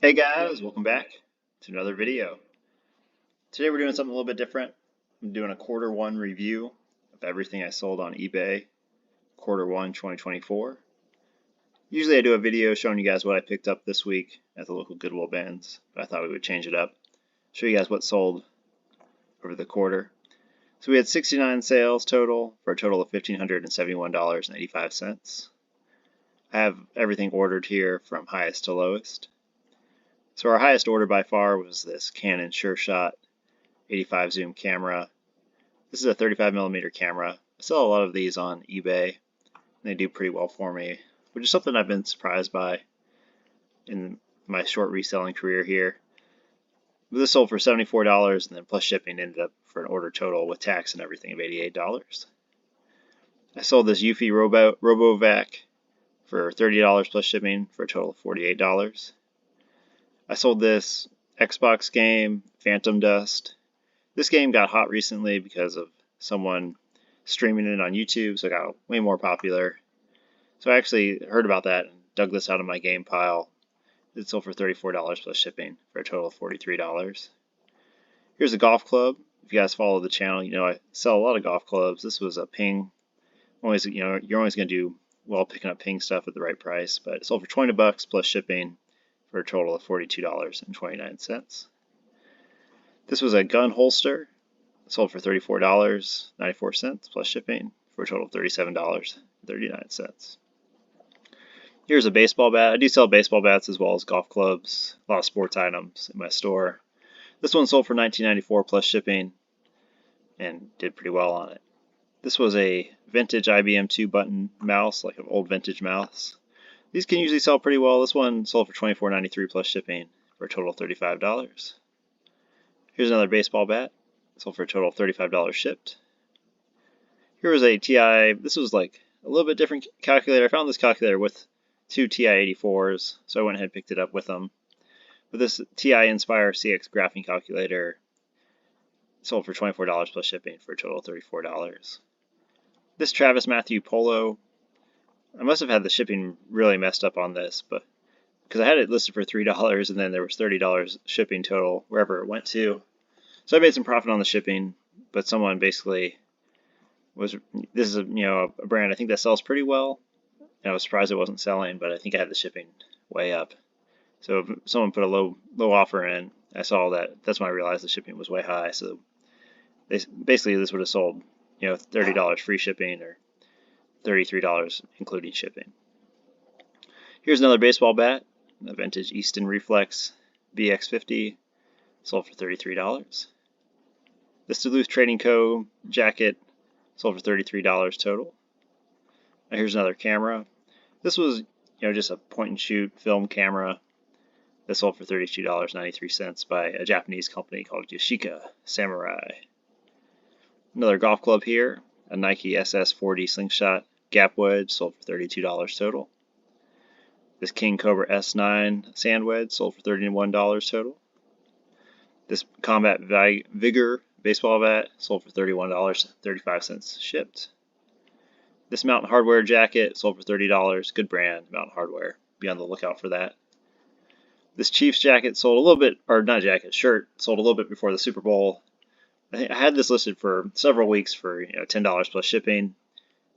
Hey guys, welcome back to another video. Today we're doing something a little bit different. I'm doing a quarter one review of everything I sold on eBay, quarter one 2024. Usually I do a video showing you guys what I picked up this week at the local Goodwill bins, but I thought we would change it up. Show you guys what sold over the quarter. So we had 69 sales total for a total of $1,571.85. I have everything ordered here from highest to lowest. So our highest order by far was this Canon SureShot 85 zoom camera. This is a 35mm camera. I sell a lot of these on eBay, and they do pretty well for me, which is something I've been surprised by in my short reselling career here. This sold for $74, and then plus shipping ended up for an order total with tax and everything of $88. I sold this Eufy RoboVac for $30 plus shipping for a total of $48. I sold this Xbox game, Phantom Dust. This game got hot recently because of someone streaming it on YouTube, so it got way more popular. So I actually heard about that and dug this out of my game pile. It sold for $34 plus shipping for a total of $43. Here's a golf club. If you guys follow the channel, you know I sell a lot of golf clubs. This was a ping. You're always going to do well picking up ping stuff at the right price, but it sold for $20 plus shipping for a total of $42.29. This was a gun holster, sold for $34.94 plus shipping for a total of $37.39. Here's a baseball bat. I do sell baseball bats as well as golf clubs, a lot of sports items in my store. This one sold for $19.94 plus shipping and did pretty well on it. This was a vintage IBM 2-button mouse, like an old vintage mouse. These can usually sell pretty well. This one sold for $24.93 plus shipping for a total of $35. Here's another baseball bat. Sold for a total of $35 shipped. Here was a TI. This was like a little bit different calculator. I found this calculator with two TI-84s, so I went ahead and picked it up with them. But this TI Inspire CX graphing calculator sold for $24 plus shipping for a total of $34. This Travis Matthew Polo, I must have had the shipping really messed up on this, but because I had it listed for $3 and then there was $30 shipping total wherever it went to. So I made some profit on the shipping, but someone basically was, this is a brand I think that sells pretty well. And I was surprised it wasn't selling, but I think I had the shipping way up. So if someone put a low offer in, I saw that. That's when I realized the shipping was way high. So basically this would have sold, $30 free shipping or $33 including shipping. Here's another baseball bat, a vintage Easton Reflex BX50, sold for $33. This Duluth Trading Co. jacket sold for $33 total. Now here's another camera. This was just a point and shoot film camera that sold for $32.93 by a Japanese company called Yashica Samurai. Another golf club here, a Nike SS40 Slingshot Gap Wedge, sold for $32 total. This King Cobra S9 Sand Wedge sold for $31 total. This Combat Vigor baseball bat sold for $31.35 shipped. This Mountain Hardwear jacket sold for $30. Good brand, Mountain Hardwear. Be on the lookout for that. This Chiefs jacket sold a little bit, or not jacket, shirt, sold a little bit before the Super Bowl. I had this listed for several weeks for $10 plus shipping,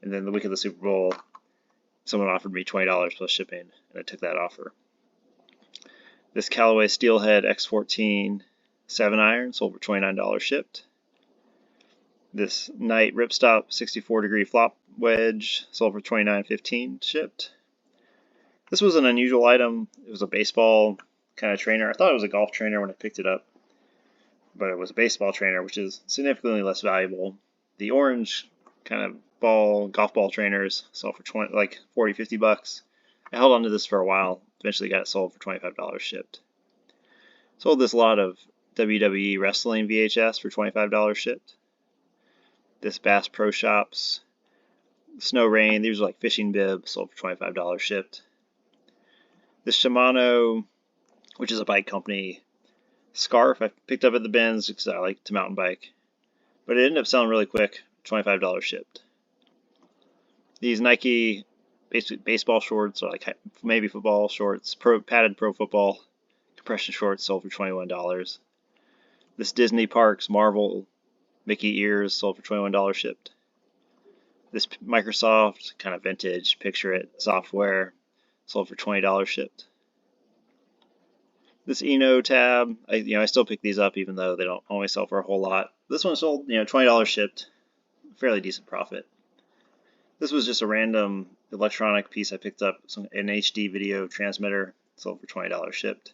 and then the week of the Super Bowl, someone offered me $20 plus shipping, and I took that offer. This Callaway Steelhead X14 7-iron sold for $29 shipped. This Knight Ripstop 64-degree flop wedge sold for $29.15 shipped. This was an unusual item. It was a baseball kind of trainer. I thought it was a golf trainer when I picked it up, but it was a baseball trainer, which is significantly less valuable. The orange kind of golf ball trainers sold for $40-50. I held on to this for a while. Eventually got it sold for $25 shipped. Sold this lot of WWE Wrestling VHS for $25 shipped. This Bass Pro Shops Snow Rain, these are like fishing bibs, sold for $25 shipped. This Shimano, which is a bike company, scarf I picked up at the bins because I like to mountain bike, but it ended up selling really quick, $25 shipped. These Nike baseball shorts, or like maybe football shorts, padded pro football, compression shorts sold for $21. This Disney Parks Marvel Mickey ears sold for $21 shipped. This Microsoft kind of vintage picture it software sold for $20 shipped. This Eno tab, I still pick these up even though they don't always sell for a whole lot. This one sold, $20 shipped, fairly decent profit. This was just a random electronic piece I picked up, an HD video transmitter, sold for $20 shipped.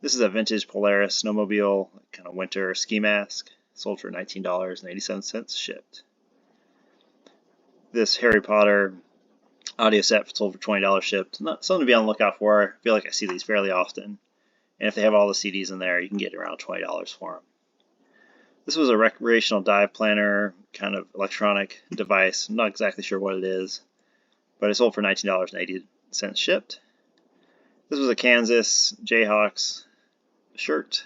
This is a vintage Polaris snowmobile, kind of winter ski mask, sold for $19.87 shipped. This Harry Potter audio set sold for $20 shipped. Not something to be on the lookout for. I feel like I see these fairly often. And if they have all the CDs in there, you can get around $20 for them. This was a recreational dive planner, kind of electronic device. I'm not exactly sure what it is, but it sold for $19.80 shipped. This was a Kansas Jayhawks shirt,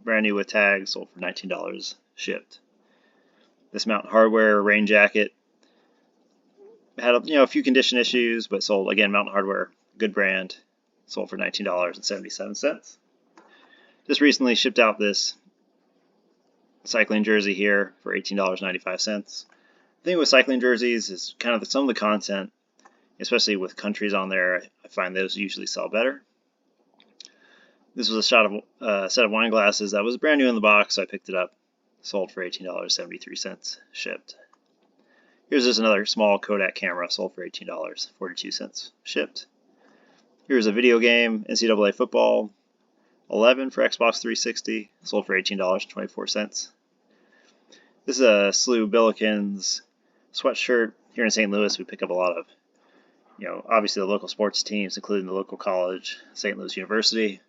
brand new with tags, sold for $19 shipped. This Mountain Hardwear rain jacket had a few condition issues, but sold, again, Mountain Hardwear, good brand, sold for $19.77. Just recently shipped out this cycling jersey here for $18.95. The thing with cycling jerseys is kind of some of the content, especially with countries on there, I find those usually sell better. This was a set of wine glasses that was brand new in the box, so I picked it up. Sold for $18.73 shipped. Here's just another small Kodak camera, sold for $18.42 shipped. Here's a video game, NCAA Football 11 for Xbox 360, sold for $18.24. This is a SLU Billikens sweatshirt. Here in St. Louis, we pick up a lot of, obviously the local sports teams, including the local college, St. Louis University.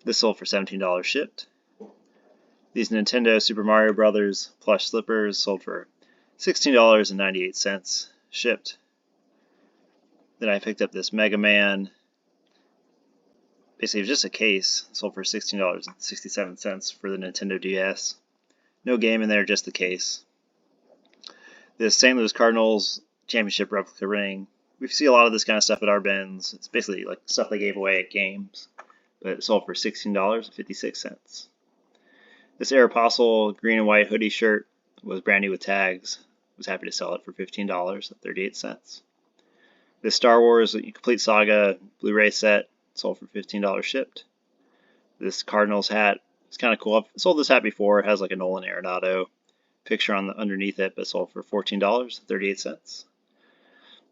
This sold for $17 shipped. These Nintendo Super Mario Brothers plush slippers sold for $16.98 shipped. Then I picked up this Mega Man. Basically, it was just a case, sold for $16.67 for the Nintendo DS. No game in there, just the case. This St. Louis Cardinals championship replica ring. We see a lot of this kind of stuff at our bins. It's basically like stuff they gave away at games, but it sold for $16.56. This Aeropostale green and white hoodie shirt was brand new with tags. Was happy to sell it for $15.38. This Star Wars Complete Saga Blu-ray set sold for $15 shipped. This Cardinals hat is kind of cool. I've sold this hat before. It has like a Nolan Arenado picture underneath it, but sold for $14.38.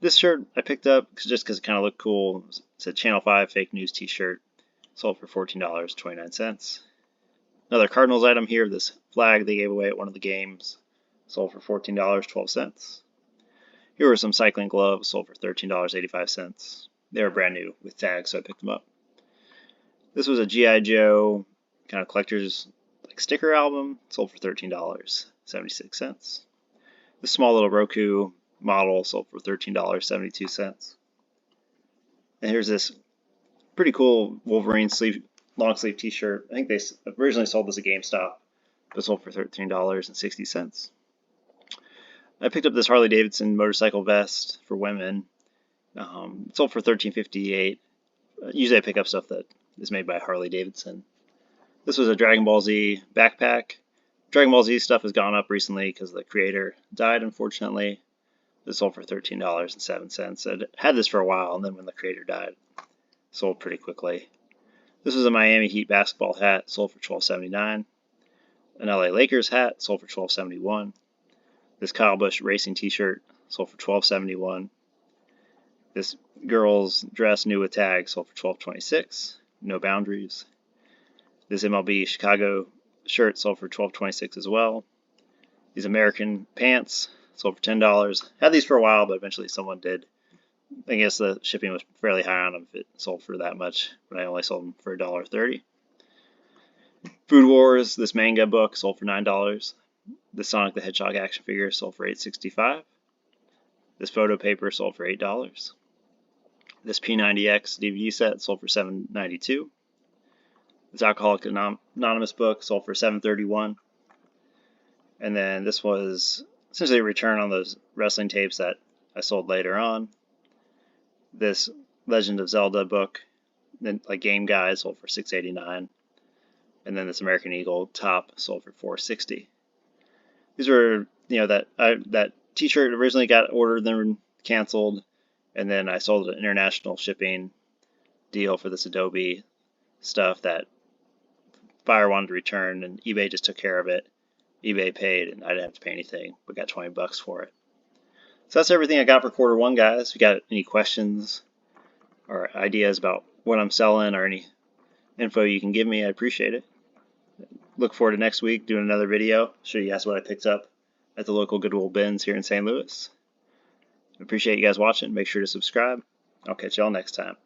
This shirt I picked up just because it kind of looked cool. It's a Channel 5 fake news t-shirt. Sold for $14.29. Another Cardinals item here, this flag they gave away at one of the games. Sold for $14.12. Here were some cycling gloves, sold for $13.85. They were brand new with tags, so I picked them up. This was a G.I. Joe kind of collector's sticker album, sold for $13.76. This small little Roku model sold for $13.72. And here's this pretty cool Wolverine long sleeve t-shirt. I think they originally sold this at GameStop, but sold for $13.60. I picked up this Harley Davidson motorcycle vest for women. It sold for $13.58. Usually I pick up stuff that is made by Harley Davidson. This was a Dragon Ball Z backpack. Dragon Ball Z stuff has gone up recently because the creator died, unfortunately. This sold for $13.07. I had this for a while, and then when the creator died, sold pretty quickly. This was a Miami Heat basketball hat, sold for $12.79. An LA Lakers hat, sold for $12.71. This Kyle Busch racing t-shirt, sold for $12.71. This girl's dress, new with tag, sold for $12.26. No boundaries. This MLB Chicago shirt sold for $12.26 as well. These American pants sold for $10. Had these for a while, but eventually someone did. I guess the shipping was fairly high on them if it sold for that much, but I only sold them for $1.30. Food Wars, this manga book sold for $9. The Sonic the Hedgehog action figure sold for $8.65. This photo paper sold for $8. This P90X DVD set sold for $7.92. This Alcoholic Anonymous book sold for $7.31. And then this was essentially a return on those wrestling tapes that I sold later on. This Legend of Zelda book then like Game Guy sold for $6.89, and then this American Eagle top sold for $4.60. These were, that T-shirt originally got ordered, then canceled, and then I sold an international shipping deal for this Adobe stuff that buyer wanted to return, and eBay just took care of it. eBay paid, and I didn't have to pay anything, but got $20 for it. So that's everything I got for quarter one, guys. If you got any questions or ideas about what I'm selling or any info you can give me, I appreciate it. Look forward to next week doing another video. Show you guys what I picked up at the local Goodwill bins here in St. Louis. I appreciate you guys watching. Make sure to subscribe. I'll catch y'all next time.